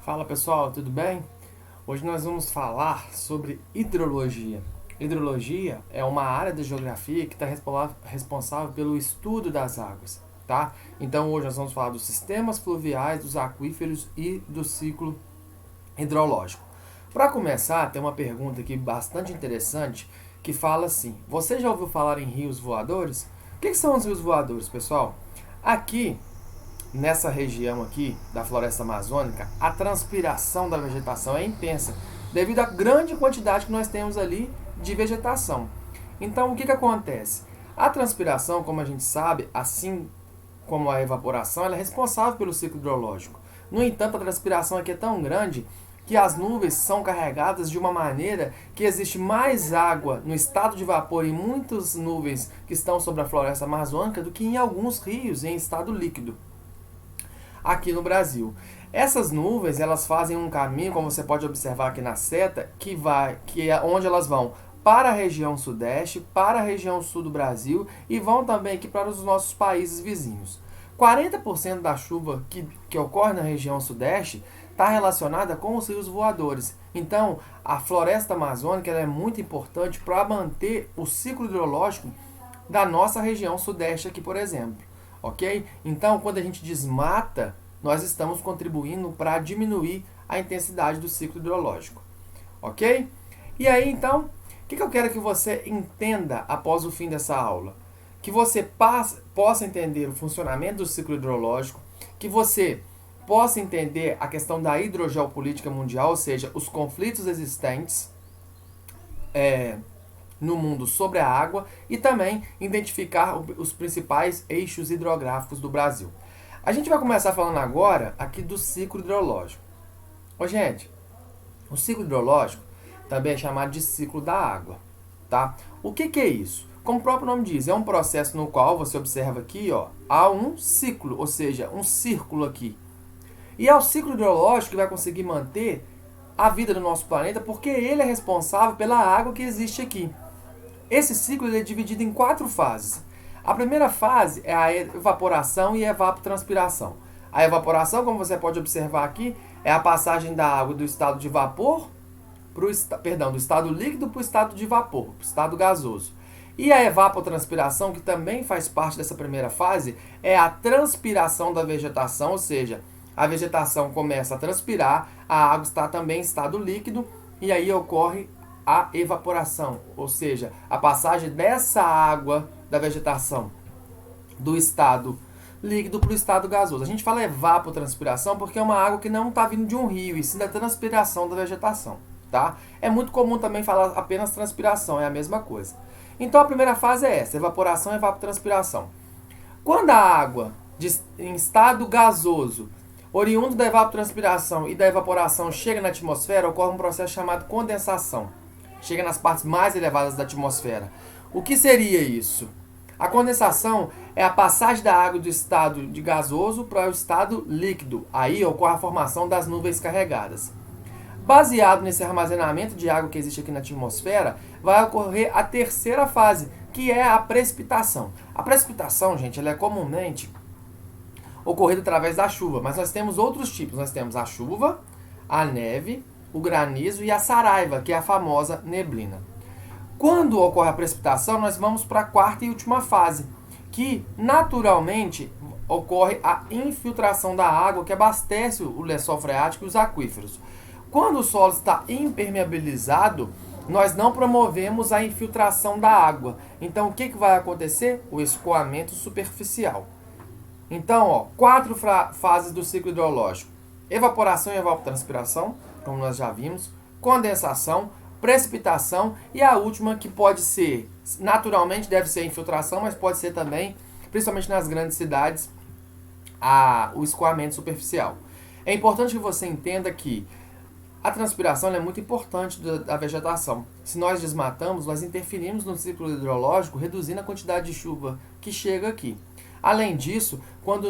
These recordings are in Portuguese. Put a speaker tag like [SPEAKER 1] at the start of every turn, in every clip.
[SPEAKER 1] Fala pessoal, tudo bem? Hoje nós vamos falar sobre hidrologia. Hidrologia é uma área da geografia que está responsável pelo estudo das águas, tá? Então hoje nós vamos falar dos sistemas fluviais, dos aquíferos e do ciclo hidrológico. Para começar, tem uma pergunta aqui bastante interessante que fala assim: você já ouviu falar em rios voadores? O que são os rios voadores, pessoal? Aqui nessa região aqui da floresta amazônica, a transpiração da vegetação é intensa, devido à grande quantidade que nós temos ali de vegetação. Então, o que acontece? A transpiração, como a gente sabe, assim como a evaporação, ela é responsável pelo ciclo hidrológico. No entanto, a transpiração aqui é tão grande que as nuvens são carregadas de uma maneira que existe mais água no estado de vapor em muitas nuvens que estão sobre a floresta amazônica do que em alguns rios em estado líquido aqui no Brasil. Essas nuvens, elas fazem um caminho, como você pode observar aqui na seta, que é onde elas vão para a região sudeste, para a região sul do Brasil e vão também aqui para os nossos países vizinhos. 40% da chuva que ocorre na região sudeste está relacionada com os rios voadores. Então, a floresta amazônica ela é muito importante para manter o ciclo hidrológico da nossa região sudeste aqui, por exemplo. Ok? Então, quando a gente desmata, nós estamos contribuindo para diminuir a intensidade do ciclo hidrológico. Ok? E aí, então, o que eu quero que você entenda após o fim dessa aula? Que você possa entender o funcionamento do ciclo hidrológico, que você possa entender a questão da hidrogeopolítica mundial, ou seja, os conflitos existentes no mundo sobre a água e também identificar os principais eixos hidrográficos do Brasil. A gente vai começar falando agora aqui do ciclo hidrológico. Gente, o ciclo hidrológico também é chamado de ciclo da água, tá? O que é isso? Como o próprio nome diz, é um processo no qual você observa aqui, há um ciclo, ou seja, um círculo aqui. E é o ciclo hidrológico que vai conseguir manter a vida do nosso planeta, porque ele é responsável pela água que existe aqui. Esse ciclo ele é dividido em 4 fases. A primeira fase é a evaporação e evapotranspiração. A evaporação, como você pode observar aqui, é a passagem da água do estado de vapor do estado líquido para o estado de vapor, para o estado gasoso. E a evapotranspiração, que também faz parte dessa primeira fase, é a transpiração da vegetação, ou seja, a vegetação começa a transpirar, a água está também em estado líquido e aí ocorre a evaporação, ou seja, a passagem dessa água da vegetação do estado líquido para o estado gasoso. A gente fala evapotranspiração porque é uma água que não está vindo de um rio, e sim da transpiração da vegetação, tá? É muito comum também falar apenas transpiração, é a mesma coisa. Então a primeira fase é essa, evaporação e evapotranspiração. Quando a água em estado gasoso, oriundo da evapotranspiração e da evaporação, chega na atmosfera, ocorre um processo chamado condensação. Chega nas partes mais elevadas da atmosfera. O que seria isso? A condensação é a passagem da água do estado de gasoso para o estado líquido. Aí ocorre a formação das nuvens carregadas. Baseado nesse armazenamento de água que existe aqui na atmosfera, vai ocorrer a terceira fase, que é a precipitação. A precipitação, gente, ela é comumente ocorrida através da chuva, mas nós temos outros tipos. Nós temos a chuva, a neve, o granizo e a saraiva, que é a famosa neblina. Quando ocorre a precipitação, nós vamos para a quarta e última fase, que naturalmente ocorre a infiltração da água que abastece o lençol freático e os aquíferos. Quando o solo está impermeabilizado, nós não promovemos a infiltração da água. Então, o que vai acontecer? O escoamento superficial. Então, 4 fases do ciclo hidrológico: evaporação e evapotranspiração, como nós já vimos, condensação, precipitação e a última que pode ser, naturalmente deve ser infiltração, mas pode ser também, principalmente nas grandes cidades, o escoamento superficial. É importante que você entenda que a transpiração é muito importante da vegetação. Se nós desmatamos, nós interferimos no ciclo hidrológico, reduzindo a quantidade de chuva que chega aqui. Além disso, quando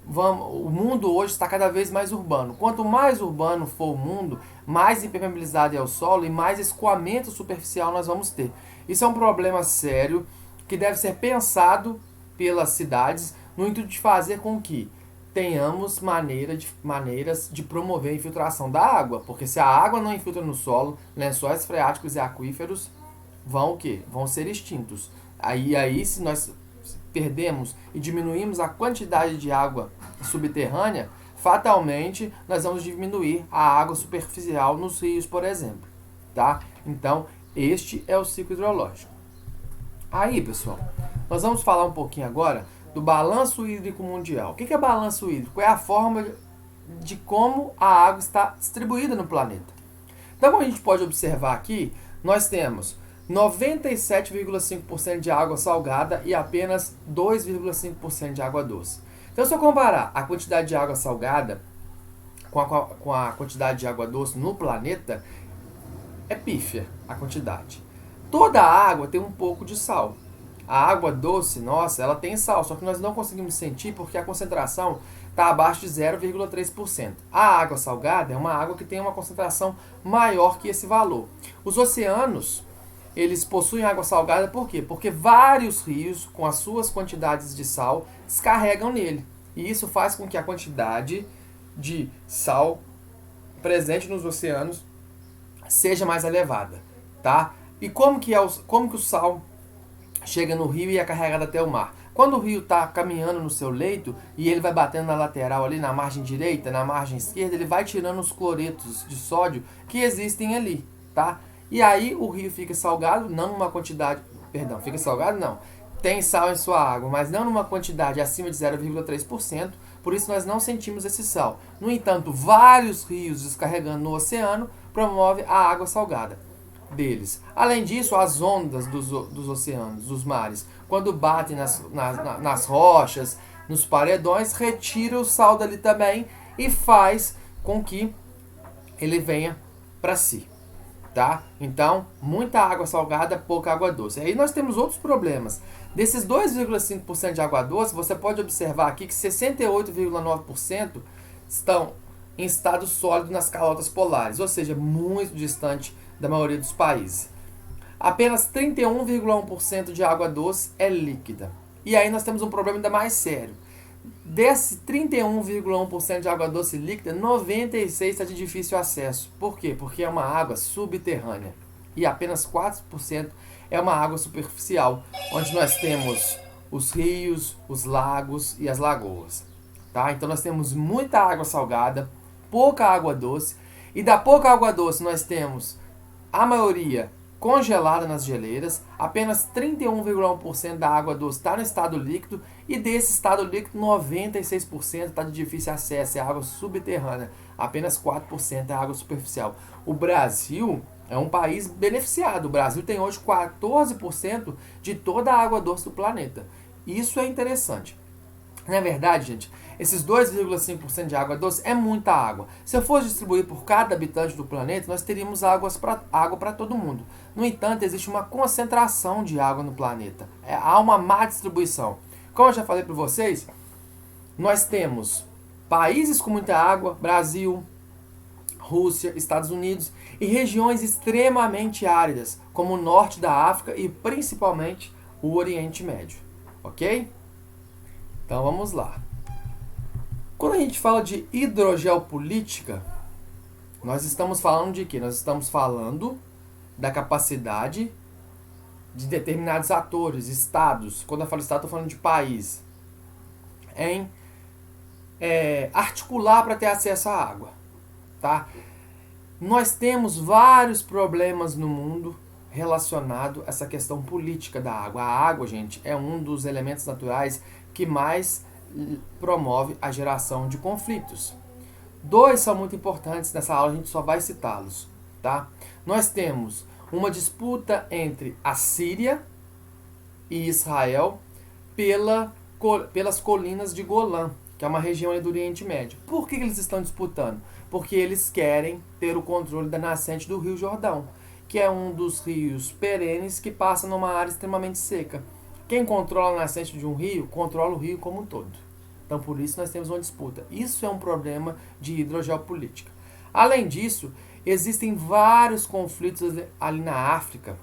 [SPEAKER 1] o mundo hoje está cada vez mais urbano. Quanto mais urbano for o mundo, mais impermeabilizado é o solo e mais escoamento superficial nós vamos ter. Isso é um problema sério que deve ser pensado pelas cidades no intuito de fazer com que tenhamos maneiras de promover a infiltração da água, porque se a água não infiltra no solo, lençóis freáticos e aquíferos vão o quê? Vão ser extintos. Aí se nós perdemos e diminuímos a quantidade de água subterrânea, fatalmente nós vamos diminuir a água superficial nos rios, por exemplo, tá? Então, este é o ciclo hidrológico. Aí, pessoal, nós vamos falar um pouquinho agora do balanço hídrico mundial. O que é balanço hídrico? É a forma de como a água está distribuída no planeta. Então, como a gente pode observar aqui, nós temos 97,5% de água salgada e apenas 2,5% de água doce. Então, se eu comparar a quantidade de água salgada com a quantidade de água doce no planeta, é pífia a quantidade. Toda a água tem um pouco de sal. A água doce, nossa, ela tem sal, só que nós não conseguimos sentir porque a concentração está abaixo de 0,3%. A água salgada é uma água que tem uma concentração maior que esse valor. Os oceanos, eles possuem água salgada por quê? Porque vários rios, com as suas quantidades de sal, descarregam nele. E isso faz com que a quantidade de sal presente nos oceanos seja mais elevada, tá? E como que o sal chega no rio e é carregado até o mar? Quando o rio está caminhando no seu leito e ele vai batendo na lateral ali, na margem direita, na margem esquerda, ele vai tirando os cloretos de sódio que existem ali, tá? E aí o rio fica salgado, não numa quantidade, fica salgado não, tem sal em sua água, mas não numa quantidade acima de 0,3%, por isso nós não sentimos esse sal. No entanto, vários rios descarregando no oceano promove a água salgada deles. Além disso, as ondas dos oceanos, dos mares, quando batem nas rochas, nos paredões, retira o sal dali também e faz com que ele venha para si. Tá? Então, muita água salgada, pouca água doce. Aí nós temos outros problemas. Desses 2,5% de água doce, você pode observar aqui que 68,9% estão em estado sólido nas calotas polares, ou seja, muito distante da maioria dos países. Apenas 31,1% de água doce é líquida. E aí nós temos um problema ainda mais sério. Desse 31,1% de água doce líquida, 96% está de difícil acesso. Por quê? Porque é uma água subterrânea. E apenas 4% é uma água superficial, onde nós temos os rios, os lagos e as lagoas. Tá? Então nós temos muita água salgada, pouca água doce. E da pouca água doce nós temos a maioria congelada nas geleiras, apenas 31,1% da água doce está no estado líquido e desse estado líquido 96% está de difícil acesso, é água subterrânea, apenas 4% é água superficial. O Brasil é um país beneficiado, o Brasil tem hoje 14% de toda a água doce do planeta. Isso é interessante. Na verdade, gente, esses 2,5% de água doce é muita água. Se eu fosse distribuir por cada habitante do planeta, nós teríamos água para todo mundo. No entanto, existe uma concentração de água no planeta. Há uma má distribuição. Como eu já falei para vocês, nós temos países com muita água, Brasil, Rússia, Estados Unidos, e regiões extremamente áridas, como o norte da África e principalmente o Oriente Médio. Ok? Então vamos lá. Quando a gente fala de hidrogeopolítica, nós estamos falando de quê? Nós estamos falando da capacidade de determinados atores, estados, quando eu falo estado, estou falando de país, em articular para ter acesso à água. Tá? Nós temos vários problemas no mundo relacionado a essa questão política da água. A água, gente, é um dos elementos naturais que mais promove a geração de conflitos. Dois são muito importantes nessa aula, a gente só vai citá-los, tá? Nós temos uma disputa entre a Síria e Israel pelas colinas de Golã, que é uma região ali do Oriente Médio. Por que eles estão disputando? Porque eles querem ter o controle da nascente do Rio Jordão, que é um dos rios perenes que passa numa área extremamente seca. Quem controla a nascente de um rio, controla o rio como um todo. Então, por isso, nós temos uma disputa. Isso é um problema de hidrogeopolítica. Além disso, existem vários conflitos ali na África,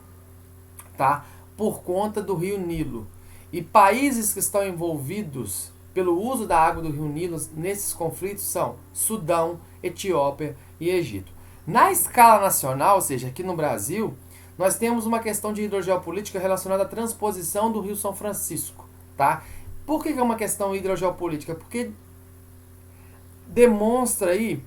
[SPEAKER 1] tá? Por conta do rio Nilo. E países que estão envolvidos pelo uso da água do rio Nilo nesses conflitos são Sudão, Etiópia e Egito. Na escala nacional, ou seja, aqui no Brasil, nós temos uma questão de hidrogeopolítica relacionada à transposição do Rio São Francisco, tá? Por que é uma questão hidrogeopolítica? Porque demonstra aí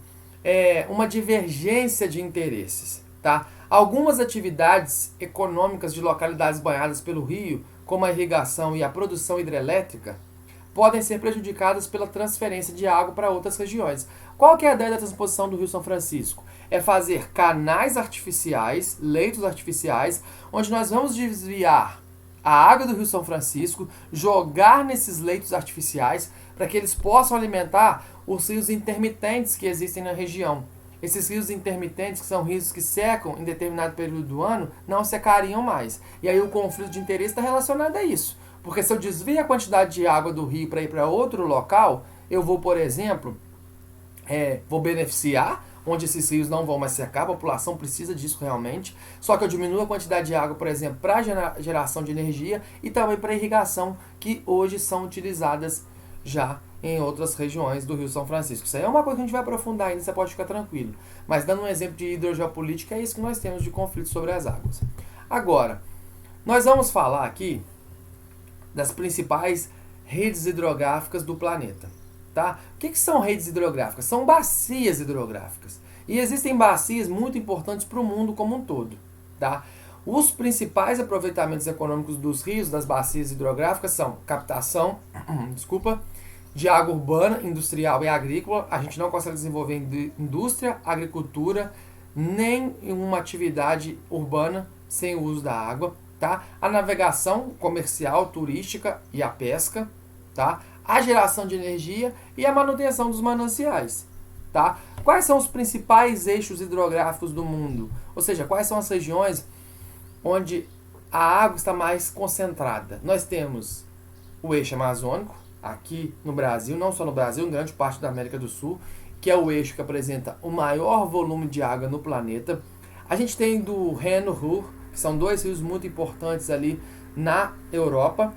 [SPEAKER 1] uma divergência de interesses, tá? Algumas atividades econômicas de localidades banhadas pelo rio, como a irrigação e a produção hidrelétrica, podem ser prejudicadas pela transferência de água para outras regiões. Qual que é a ideia da transposição do Rio São Francisco? É fazer canais artificiais, leitos artificiais, onde nós vamos desviar a água do Rio São Francisco, jogar nesses leitos artificiais para que eles possam alimentar os rios intermitentes que existem na região. Esses rios intermitentes, que são rios que secam em determinado período do ano, não secariam mais. E aí o conflito de interesse está relacionado a isso. Porque se eu desvio a quantidade de água do rio para ir para outro local, eu vou, por exemplo, vou beneficiar, onde esses rios não vão mais secar, a população precisa disso realmente, só que eu diminuo a quantidade de água, por exemplo, para geração de energia e também para irrigação, que hoje são utilizadas já em outras regiões do Rio São Francisco. Isso aí é uma coisa que a gente vai aprofundar ainda, você pode ficar tranquilo. Mas dando um exemplo de hidrogeopolítica, é isso que nós temos de conflito sobre as águas. Agora, nós vamos falar aqui das principais redes hidrográficas do planeta. Tá? O que são redes hidrográficas? São bacias hidrográficas. E existem bacias muito importantes para o mundo como um todo. Tá? Os principais aproveitamentos econômicos dos rios, das bacias hidrográficas, são captação de água urbana, industrial e agrícola. A gente não consegue desenvolver indústria, agricultura, nem uma atividade urbana sem o uso da água. Tá? A navegação comercial, turística e a pesca. Tá? A geração de energia e a manutenção dos mananciais. Tá? Quais são os principais eixos hidrográficos do mundo? Ou seja, quais são as regiões onde a água está mais concentrada? Nós temos o eixo amazônico, aqui no Brasil, não só no Brasil, em grande parte da América do Sul, que é o eixo que apresenta o maior volume de água no planeta. A gente tem do Reno-Ruhr, que são dois rios muito importantes ali na Europa.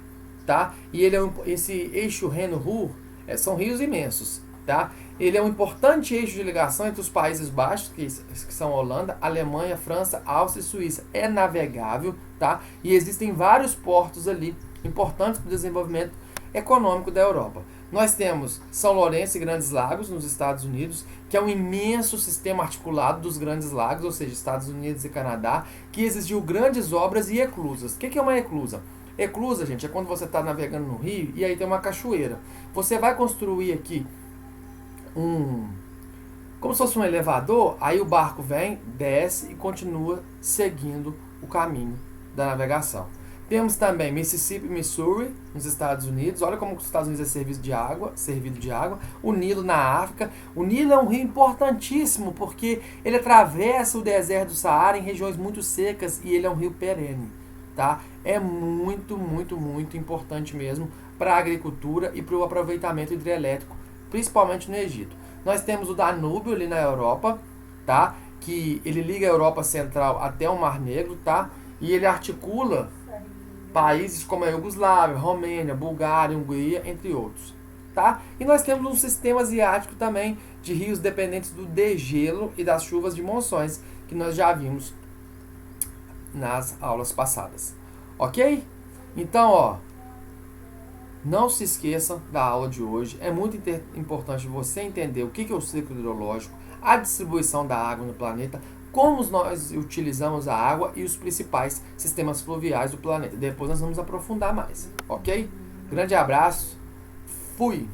[SPEAKER 1] Tá? E esse eixo Reno-Ruhr são rios imensos. Tá? Ele é um importante eixo de ligação entre os Países Baixos, que são Holanda, Alemanha, França, Áustria e Suíça. É navegável, tá? E existem vários portos ali importantes para o desenvolvimento econômico da Europa. Nós temos São Lourenço e Grandes Lagos, nos Estados Unidos, que é um imenso sistema articulado dos Grandes Lagos, ou seja, Estados Unidos e Canadá, que exigiu grandes obras e eclusas. O que é uma eclusa? Eclusa, gente, é quando você está navegando no rio e aí tem uma cachoeira. Você vai construir aqui como se fosse um elevador, aí o barco vem, desce e continua seguindo o caminho da navegação. Temos também Mississippi e Missouri, nos Estados Unidos. Olha como os Estados Unidos é servido de água. O Nilo na África. O Nilo é um rio importantíssimo porque ele atravessa o deserto do Saara em regiões muito secas e ele é um rio perene. Tá? É muito, muito, muito importante mesmo para a agricultura e para o aproveitamento hidrelétrico, principalmente no Egito. Nós temos o Danúbio ali na Europa, tá? Que ele liga a Europa Central até o Mar Negro, tá? E ele articula países como a Iugoslávia, Romênia, Bulgária, Hungria, entre outros. Tá? E nós temos um sistema asiático também de rios dependentes do degelo e das chuvas de monções, que nós já vimos nas aulas passadas. Ok? Então, ó, não se esqueçam da aula de hoje. É muito importante você entender o que é o ciclo hidrológico, a distribuição da água no planeta, como nós utilizamos a água e os principais sistemas fluviais do planeta. Depois nós vamos aprofundar mais, ok? Grande abraço, fui!